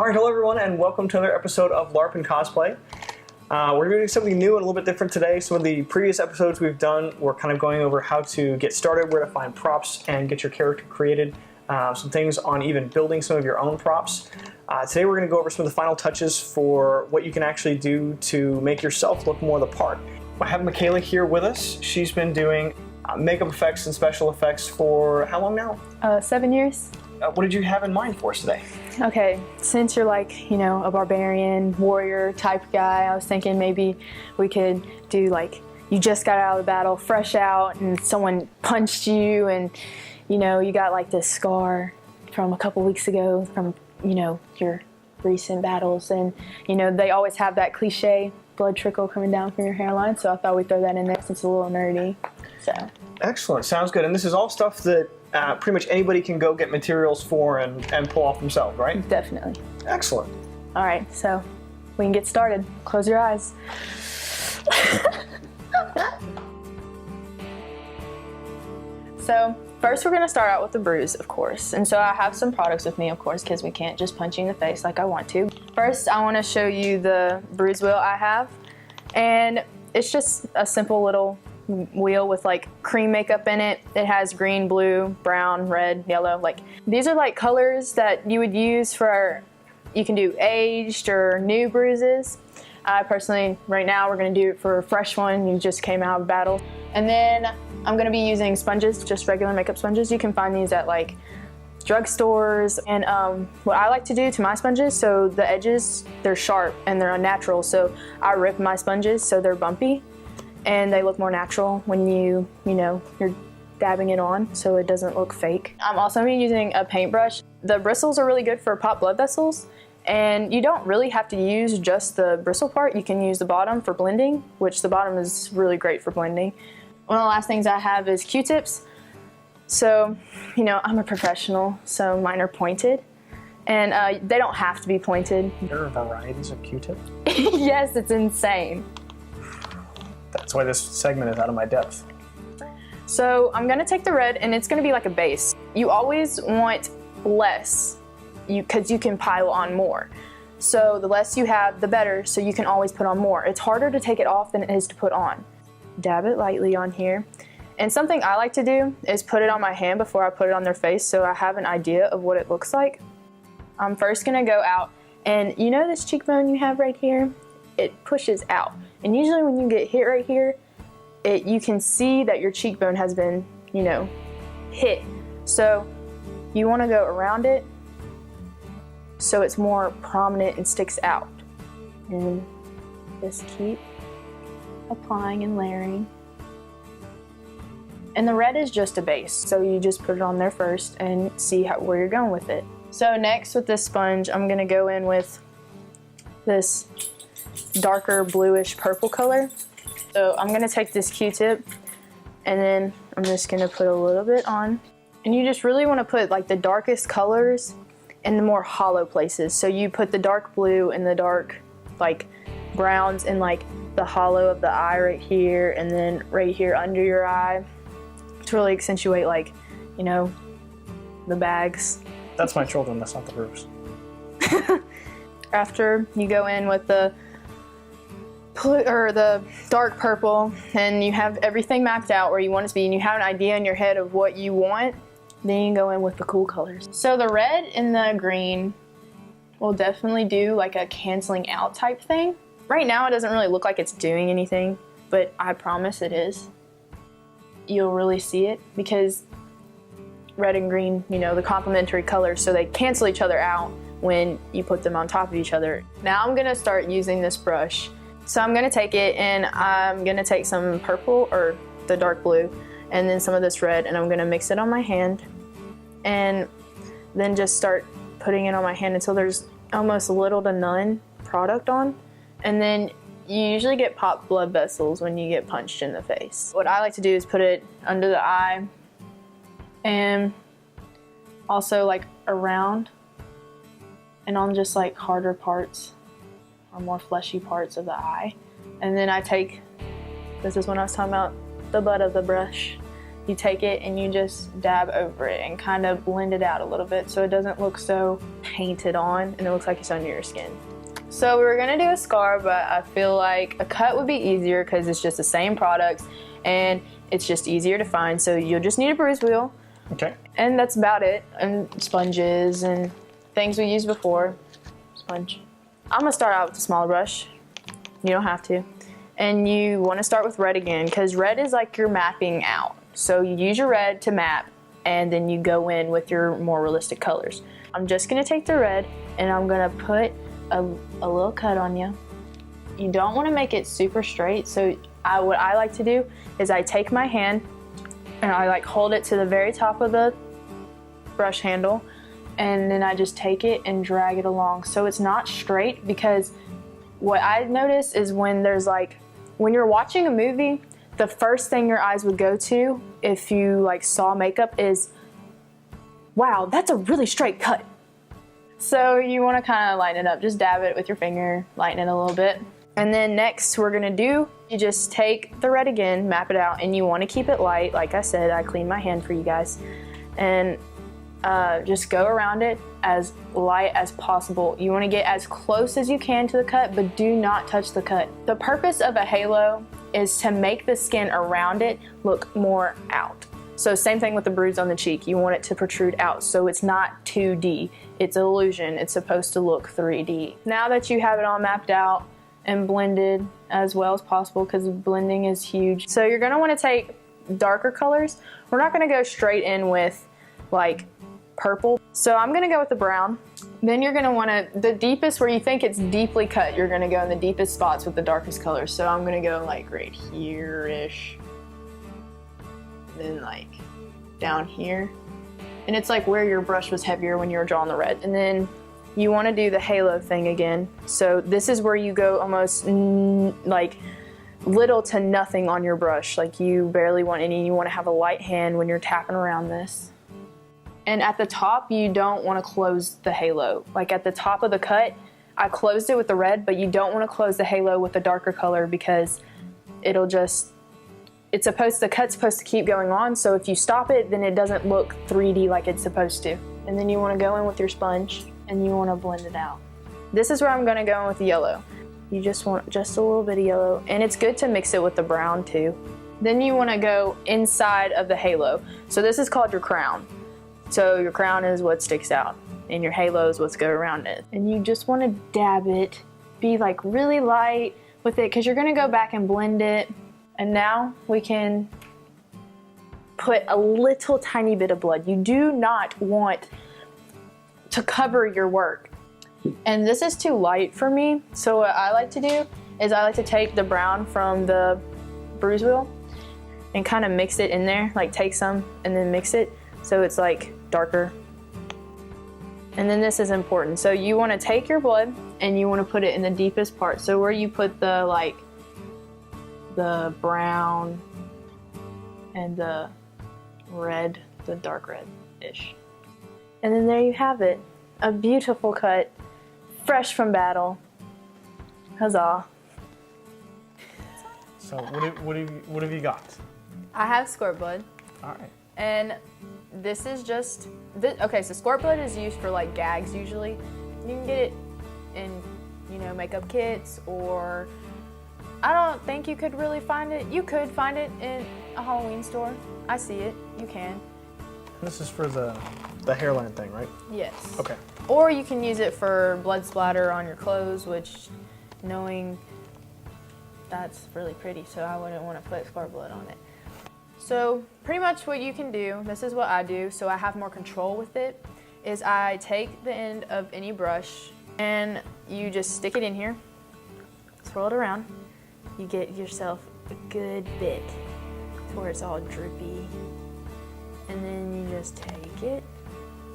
Alright, hello everyone, and welcome to another episode of LARP Cosplay. We're doing something new and a little bit different today. Some of the previous episodes we've done, we're kind of going over how to get started, where to find props, and get your character created. Some things on even building some of your own props. Today we're going to go over some of the final touches for what you can actually do to make yourself look more the part. I have Michaela here with us. She's been doing makeup effects and special effects for how long now? 7 years. What did you have in mind for us today? Okay, since you're like, a barbarian, warrior type guy, I was thinking maybe we could do like, you just got out of the battle, fresh out, and someone punched you, and you got like this scar from a couple weeks ago from, your recent battles, and they always have that cliche blood trickle coming down from your hairline, so I thought we'd throw that in there since it's a little nerdy. So. Excellent, sounds good. And this is all stuff that pretty much anybody can go get materials for and pull off themselves, right? Definitely. Excellent. All right, so we can get started. Close your eyes. So first we're going to start out with the bruise, of course. And so I have some products with me, of course, because we can't just punch you in the face like I want to. First, I want to show you the bruise wheel I have. And it's just a simple little wheel with like cream makeup in it. It has green, blue, brown, red, yellow. Like these are like colors that you would use for, you can do aged or new bruises. I personally, right now, we're going to do it for a fresh one. You just came out of battle. And then I'm going to be using sponges, just regular makeup sponges. You can find these at like drugstores. And what I like to do to my sponges, so the edges, they're sharp and they're unnatural. So I rip my sponges so they're bumpy and they look more natural when you're dabbing it on, so it doesn't look fake. I'm also going to be using a paintbrush. The bristles are really good for popped blood vessels. And you don't really have to use just the bristle part. You can use the bottom for blending, which the bottom is really great for blending. One of the last things I have is Q-tips. So, I'm a professional, so mine are pointed. And they don't have to be pointed. There are varieties of Q-tip? Yes, it's insane. That's why this segment is out of my depth. So I'm gonna take the red, and it's gonna be like a base. You always want less, because you can pile on more. So the less you have, the better, so you can always put on more. It's harder to take it off than it is to put on. Dab it lightly on here. And something I like to do is put it on my hand before I put it on their face, so I have an idea of what it looks like. I'm first gonna go out, and this cheekbone you have right here? It pushes out. And usually when you get hit right here, you can see that your cheekbone has been, hit. So you wanna go around it so it's more prominent and sticks out. And just keep applying and layering. And the red is just a base, so you just put it on there first and see where you're going with it. So next with this sponge, I'm gonna go in with this darker bluish purple color. So I'm gonna take this Q-tip and then I'm just gonna put a little bit on. And you just really wanna put like the darkest colors in the more hollow places. So you put the dark blue and the dark like browns in like the hollow of the eye right here, and then right here under your eye to really accentuate like, the bags. That's my children, that's not the bruise. After you go in with the dark purple and you have everything mapped out where you want it to be and you have an idea in your head of what you want, then you go in with the cool colors. So the red and the green will definitely do like a canceling out type thing. Right now it doesn't really look like it's doing anything, but I promise it is. You'll really see it because red and green, the complementary colors, so they cancel each other out when you put them on top of each other. Now I'm gonna start using this brush. So I'm gonna take it and I'm gonna take some purple or the dark blue and then some of this red, and I'm gonna mix it on my hand and then just start putting it on my hand until there's almost little to none product on. And then you usually get popped blood vessels when you get punched in the face. What I like to do is put it under the eye and also like around and on just like harder parts or more fleshy parts of the eye. And then I take, this is when I was talking about the butt of the brush, you take it and you just dab over it and kind of blend it out a little bit so it doesn't look so painted on and it looks like it's under your skin. So we were gonna do a scar, but I feel like a cut would be easier because it's just the same products and it's just easier to find. So you'll just need a bruise wheel. Okay. And that's about it. And sponges and things we used before. Sponge. I'm gonna start out with a smaller brush. You don't have to. And you wanna start with red again because red is like you're mapping out. So you use your red to map and then you go in with your more realistic colors. I'm just gonna take the red and I'm gonna put a little cut on you. You don't wanna make it super straight. So what I like to do is I take my hand and I like hold it to the very top of the brush handle and then I just take it and drag it along so it's not straight, because what I notice is when you're watching a movie, the first thing your eyes would go to if you like saw makeup is, wow, that's a really straight cut. So you want to kind of lighten it up, just dab it with your finger, lighten it a little bit. And then next you just take the red again, map it out, and you want to keep it light. Like I said, I cleaned my hand for you guys. And just go around it as light as possible. You want to get as close as you can to the cut, but do not touch the cut. The purpose of a halo is to make the skin around it look more out. So same thing with the bruise on the cheek. You want it to protrude out so it's not 2D. It's an illusion. It's supposed to look 3D. Now that you have it all mapped out and blended as well as possible, because blending is huge. So you're gonna wanna take darker colors. We're not gonna go straight in with like purple. So I'm gonna go with the brown. Then you're gonna wanna, the deepest where you think it's deeply cut, you're gonna go in the deepest spots with the darkest colors. So I'm gonna go like right here-ish. Then like down here. And it's like where your brush was heavier when you were drawing the red. And then you wanna do the halo thing again. So this is where you go almost like little to nothing on your brush. Like you barely want any, you wanna have a light hand when you're tapping around this. And at the top, you don't want to close the halo. Like at the top of the cut, I closed it with the red, but you don't want to close the halo with the darker color because it'll just, the cut's supposed to keep going on. So if you stop it, then it doesn't look 3D like it's supposed to. And then you want to go in with your sponge and you want to blend it out. This is where I'm going to go in with the yellow. You just want just a little bit of yellow. And it's good to mix it with the brown too. Then you want to go inside of the halo. So this is called your crown. So your crown is what sticks out and your halo is what's go around it. And you just want to dab it, be like really light with it because you're going to go back and blend it. And now we can put a little tiny bit of blood. You do not want to cover your work. And this is too light for me. So what I like to do is I like to take the brown from the bruise wheel and kind of mix it in there, like take some and then mix it. So it's like darker. And then this is important. So you want to take your blood and you want to put it in the deepest part. So where you put the like the brown and the red, the dark red-ish. And then there you have it. A beautiful cut, fresh from battle. Huzzah. So what have you got? I have squirt blood. All right. And this is just, okay, so squirt blood is used for like gags usually. You can get it in, makeup kits, or I don't think you could really find it. You could find it in a Halloween store. I see it, you can. This is for the hairline thing, right? Yes. Okay. Or you can use it for blood splatter on your clothes, which knowing that's really pretty, so I wouldn't want to put squirt blood on it. So pretty much what you can do, this is what I do, so I have more control with it, is I take the end of any brush and you just stick it in here, swirl it around. You get yourself a good bit to where it's all drippy. And then you just take it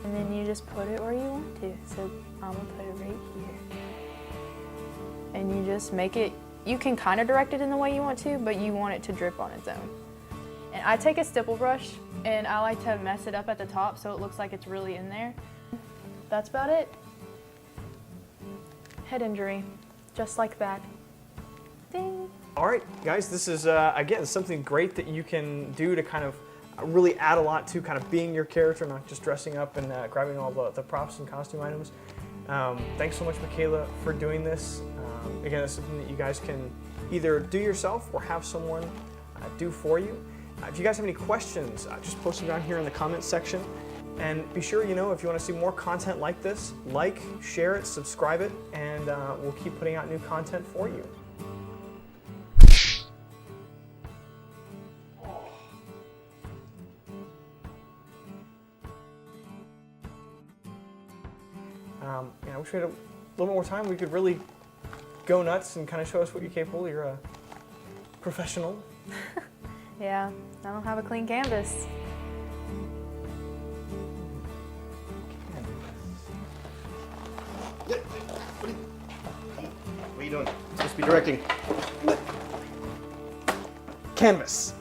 and then you just put it where you want to. So I'm gonna put it right here. And you just make it, you can kind of direct it in the way you want to, but you want it to drip on its own. And I take a stipple brush and I like to mess it up at the top so it looks like it's really in there. That's about it. Head injury, just like that. Ding. All right, guys, this is, again, something great that you can do to kind of really add a lot to kind of being your character, not just dressing up and grabbing all the props and costume items. Thanks so much, Michaela, for doing this. Again, it's something that you guys can either do yourself or have someone do for you. If you guys have any questions, just post them down here in the comments section. And be sure, if you want to see more content like this, like, share it, subscribe it, and we'll keep putting out new content for you. I wish we had a little more time. We could really go nuts and kind of show us what you're capable. You're a professional. Yeah, I don't have a clean canvas. What are you doing? Supposed to be directing. Canvas.